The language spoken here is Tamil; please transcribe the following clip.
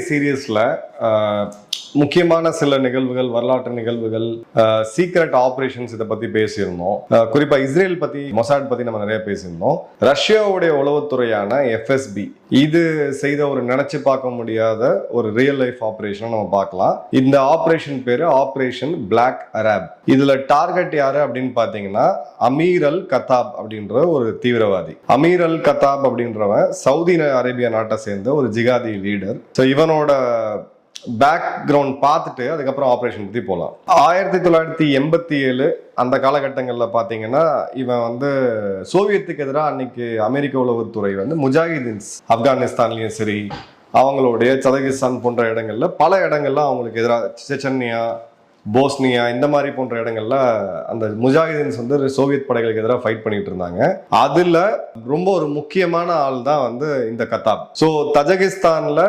சீரியஸ்ல முக்கியமான சில நிகழ்வுகள், வரலாற்று நிகழ்வுகள், சீக்ரெட் ஆபரேஷன்ஸ் இதை பத்தி பேசியிருந்தோம். குறிப்பா இஸ்ரேல் பத்தி, மொசாட் பத்தி நம்ம நிறைய பேசியிருந்தோம். ரஷ்யாவுடைய உளவுத்துறையான எஃப்எஸ்பி இது செய்த ஒரு நினைச்சு பார்க்க முடியாத ஒரு ரியல் லைஃப் ஆபரேஷன் நம்ம பார்க்கலாம். இந்த ஆபரேஷன் பேரு ஆபரேஷன் பிளாக் அரப். இதுல டார்கெட் யாரு அப்படின்னு பாத்தீங்கன்னா அமீர் அல் கத்தாப் அப்படின்ற ஒரு தீவிரவாதி. அமீர் அல் கத்தாப் அப்படின்றவன் சவுதி அரேபியா நாட்டை சேர்ந்த ஒரு ஜிகாதி லீடர். இவனோட பேக்ரவுண்ட் பார்த்துட்டு அதுக்கப்புறம் ஆபரேஷன் பத்தி போகலாம். 1987 அந்த காலகட்டங்கள்ல பாத்தீங்கன்னா இவன் சோவியத்துக்கு எதிராக அன்னைக்கு அமெரிக்க உளவுத்துறை முஜாஹிதீன்ஸ் ஆப்கானிஸ்தான்லயும் சரி, அவங்களுடைய சதகிஸ்தான் போன்ற இடங்கள்ல பல இடங்கள்ல அவங்களுக்கு எதிராக செச்சன்யா, போஸ்னியா இந்த மாதிரி போன்ற இடங்கள்ல அந்த முஜாஹிதீன்ஸ் சோவியத் படைகளுக்கு எதிராக ஃபைட் பண்ணிட்டு இருந்தாங்க. அதுல ரொம்ப ஒரு முக்கியமான ஆள் தான் இந்த கத்தாப். ஸோ தஜகிஸ்தான்ல